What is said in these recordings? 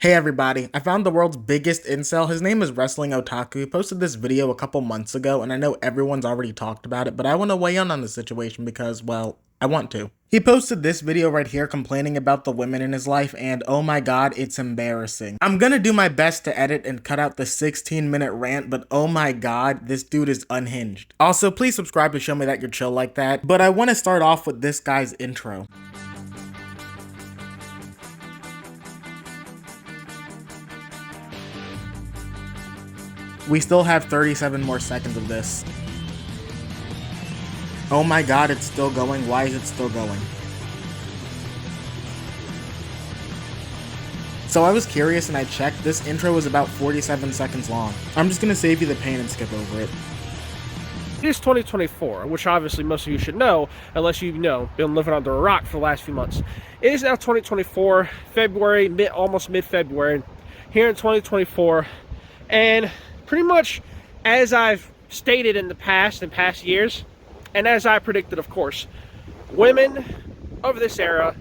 Hey everybody, I found the world's biggest incel. His name is Wrestling Otaku. He posted this video a couple months ago, and I know everyone's already talked about it, but I want to weigh in on the situation because, well, I want to. He posted this video right here complaining about the women in his life, and oh my god, it's embarrassing. I'm gonna do my best to edit and cut out the 16-minute rant, but oh my god, this dude is unhinged. Also, please subscribe to show me that you're chill like that, but I want to start off with this guy's intro. We still have 37 more seconds of this. Oh my god, it's still going. Why is it still going? So I was curious and I checked. This intro was about 47 seconds long. I'm just gonna save you the pain and skip over it. It is 2024, which obviously most of you should know, unless you've been living under a rock for the last few months. It is now 2024, February, almost mid-February, here in 2024, and pretty much as I've stated in past years, and as I predicted, of course, women of this era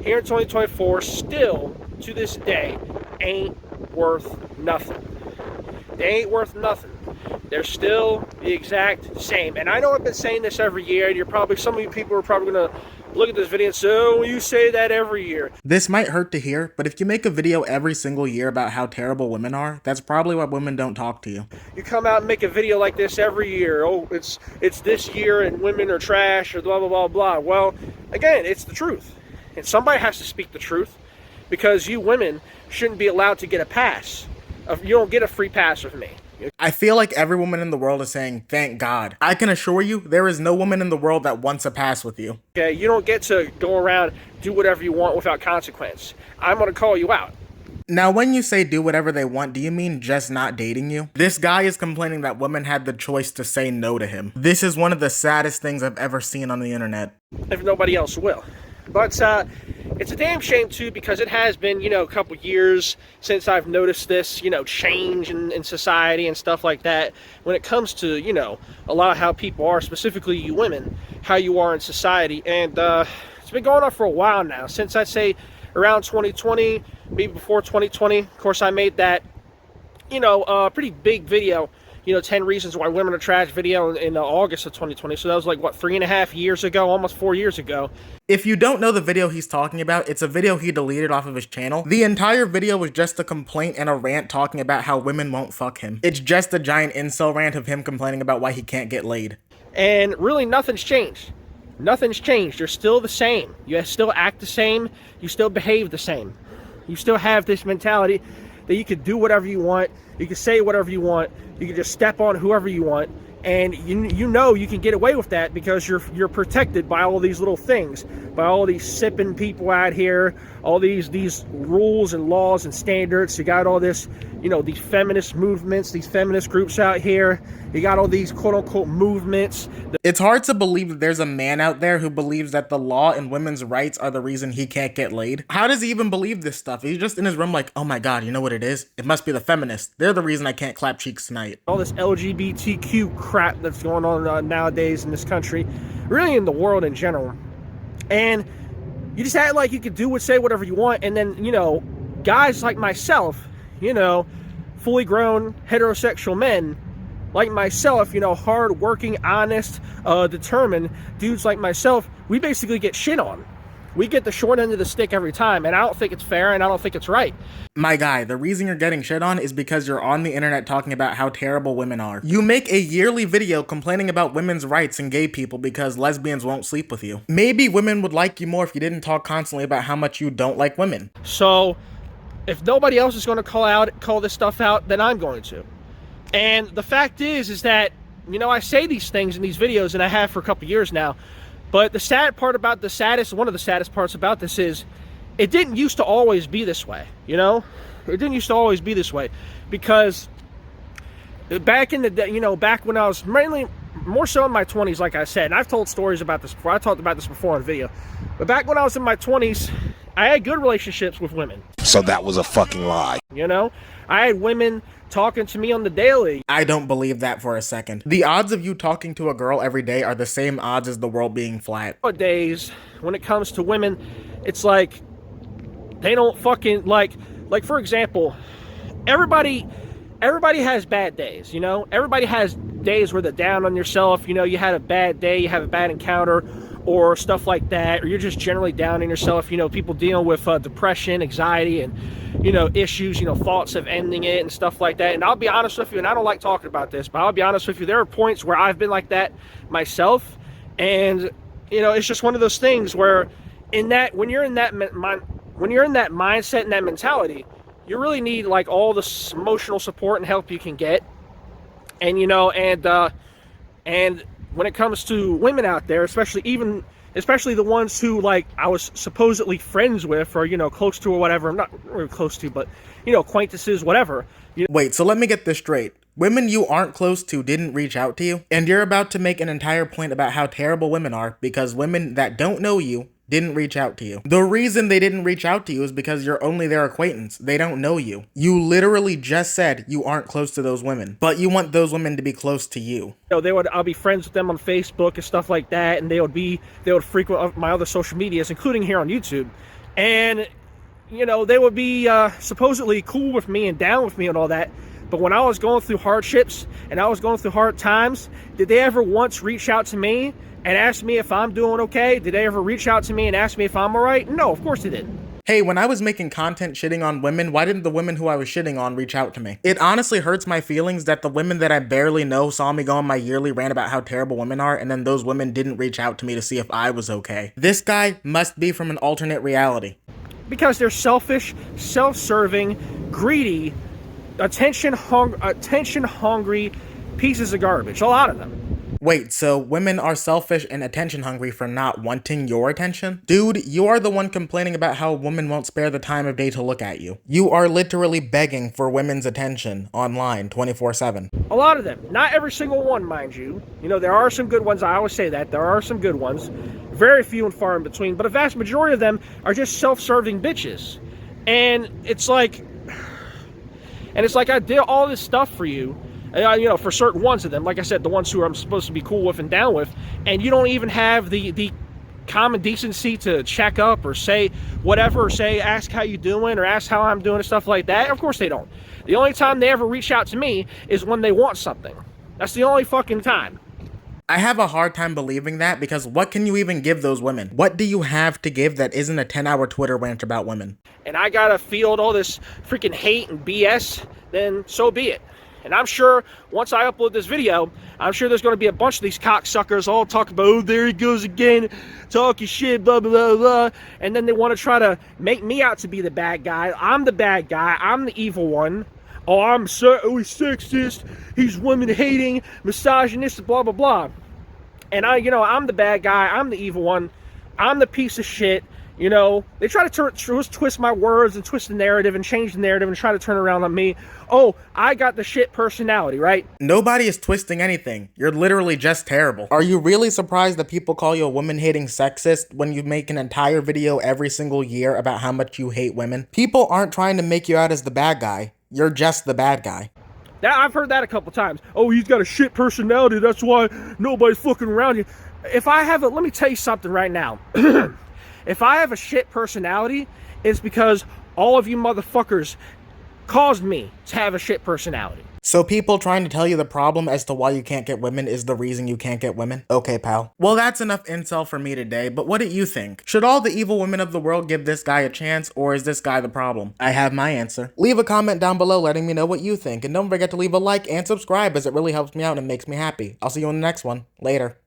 here in 2024 still to this day ain't worth nothing. They ain't worth nothing. They're still the exact same. And I know I've been saying this every year, and some of you people are probably gonna look at this video and say, oh, you say that every year. This might hurt to hear, but if you make a video every single year about how terrible women are, that's probably why women don't talk to you. You come out and make a video like this every year. Oh, it's this year and women are trash or blah, blah, blah, blah. Well, again, it's the truth. And somebody has to speak the truth because you women shouldn't be allowed to get a pass. You don't get a free pass with me. I feel like every woman in the world is saying, thank God. I can assure you, there is no woman in the world that wants a pass with you. Okay, you don't get to go around, do whatever you want without consequence. I'm gonna call you out. Now, when you say do whatever they want, do you mean just not dating you? This guy is complaining that women had the choice to say no to him. This is one of the saddest things I've ever seen on the internet. If nobody else will. But it's a damn shame too, because it has been, a couple years since I've noticed this, change in society and stuff like that. When it comes to, a lot of how people are, specifically you women, how you are in society. And it's been going on for a while now, since I'd say around 2020, maybe before 2020. Of course, I made that, pretty big video, 10 reasons why women are trash video in August of 2020. So that was like, what, 3.5 years ago, almost 4 years ago. If you don't know the video he's talking about, it's a video he deleted off of his channel. The entire video was just a complaint and a rant talking about how women won't fuck him. It's just a giant incel rant of him complaining about why he can't get laid. And really nothing's changed. Nothing's changed. You're still the same. You still act the same. You still behave the same. You still have this mentality that you could do whatever you want. You can say whatever you want. You can just step on whoever you want. And you can get away with that because you're protected by all these little things, by all these sipping people out here, all these rules and laws and standards. You got all this, these feminist movements, these feminist groups out here. You got all these quote-unquote movements. It's hard to believe that there's a man out there who believes that the law and women's rights are the reason he can't get laid. How does he even believe this stuff? He's just in his room like, oh my god, you know what it is? It must be the feminists. They're the reason I can't clap cheeks tonight. All this LGBTQ crap that's going on nowadays in this country, really in the world in general. And you just act like you could say whatever you want, and then, guys like myself, fully grown heterosexual men like myself, hard-working, honest, determined dudes like myself, we basically get shit on. We get the short end of the stick every time, and I don't think it's fair, and I don't think it's right. My guy, the reason you're getting shit on is because you're on the internet talking about how terrible women are. You make a yearly video complaining about women's rights and gay people because lesbians won't sleep with you. Maybe women would like you more if you didn't talk constantly about how much you don't like women. So, if nobody else is going to call this stuff out, then I'm going to. And the fact is that, I say these things in these videos, and I have for a couple years now, but the sad part about one of the saddest parts about this is, it didn't used to always be this way, It didn't used to always be this way, because back in the day, back when I was more so in my 20s, like I said, and I've told stories about this before, I talked about this before on video, but back when I was in my 20s, I had good relationships with women. So that was a fucking lie. I had women talking to me on the daily. I don't believe that for a second. The odds of you talking to a girl every day are the same odds as the world being flat. Nowadays, when it comes to women, it's like they don't fucking, like, Like, for example, everybody has bad days, you know? Everybody has days where they're down on yourself, you know, you had a bad day, you have a bad encounter, or stuff like that, or you're just generally down on yourself, you know, people dealing with depression, anxiety, and, you know, issues, you know, thoughts of ending it and stuff like that. And I'll be honest with you, and I don't like talking about this, but I'll be honest with you, there are points where I've been like that myself, and, you know, it's just one of those things where when you're in that mindset and that mentality, you really need like all the emotional support and help you can get. And, you know, and when it comes to women out there, especially the ones who, like, I was supposedly friends with, or, you know, close to, or whatever. I'm not really close to, but, you know, acquaintances, whatever. Wait, so let me get this straight. Women you aren't close to didn't reach out to you? And you're about to make an entire point about how terrible women are because women that don't know you didn't reach out to you. The reason they didn't reach out to you is because you're only their acquaintance. They don't know you. You literally just said you aren't close to those women, but you want those women to be close to you. You know, I'll be friends with them on Facebook and stuff like that, and they would frequent my other social medias, including here on YouTube. And, you know, they would be supposedly cool with me and down with me and all that. But when I was going through hardships and I was going through hard times, did they ever once reach out to me and ask me if I'm doing okay? Did they ever reach out to me and ask me if I'm alright? No, of course they didn't. Hey, when I was making content shitting on women, why didn't the women who I was shitting on reach out to me? It honestly hurts my feelings that the women that I barely know saw me go on my yearly rant about how terrible women are, and then those women didn't reach out to me to see if I was okay. This guy must be from an alternate reality. Because they're selfish, self-serving, greedy, attention-hungry pieces of garbage. A lot of them. Wait, so women are selfish and attention hungry for not wanting your attention? Dude, you are the one complaining about how a woman won't spare the time of day to look at you. You are literally begging for women's attention online 24/7. A lot of them. Not every single one, mind you. You know, there are some good ones. I always say that. There are some good ones. Very few and far in between. But a vast majority of them are just self-serving bitches. And it's like I did all this stuff for you. You know, for certain ones of them, like I said, the ones who I'm supposed to be cool with and down with, and you don't even have the common decency to check up or say whatever, or ask how you doing, or ask how I'm doing and stuff like that. Of course they don't. The only time they ever reach out to me is when they want something. That's the only fucking time. I have a hard time believing that because what can you even give those women? What do you have to give that isn't a 10-hour Twitter rant about women? And I gotta field all this freaking hate and BS, then so be it. And I'm sure once I upload this video, I'm sure there's going to be a bunch of these cocksuckers all talking about, oh, there he goes again, talking shit, blah, blah, blah, blah. And then they want to try to make me out to be the bad guy. I'm the bad guy. I'm the evil one. Oh, he's sexist. He's women-hating, misogynist, blah, blah, blah. And I'm the bad guy. I'm the evil one. I'm the piece of shit. You know, they try to twist my words and twist the narrative and change the narrative and try to turn around on me. Oh, I got the shit personality, right? Nobody is twisting anything. You're literally just terrible. Are you really surprised that people call you a woman-hating sexist when you make an entire video every single year about how much you hate women? People aren't trying to make you out as the bad guy. You're just the bad guy. I've heard that a couple times. Oh, he's got a shit personality. That's why nobody's fucking around you. Let me tell you something right now. If I have a shit personality, it's because all of you motherfuckers caused me to have a shit personality. So people trying to tell you the problem as to why you can't get women is the reason you can't get women? Okay, pal. Well, that's enough incel for me today, but what do you think? Should all the evil women of the world give this guy a chance, or is this guy the problem? I have my answer. Leave a comment down below letting me know what you think, and don't forget to leave a like and subscribe as it really helps me out and makes me happy. I'll see you in the next one. Later.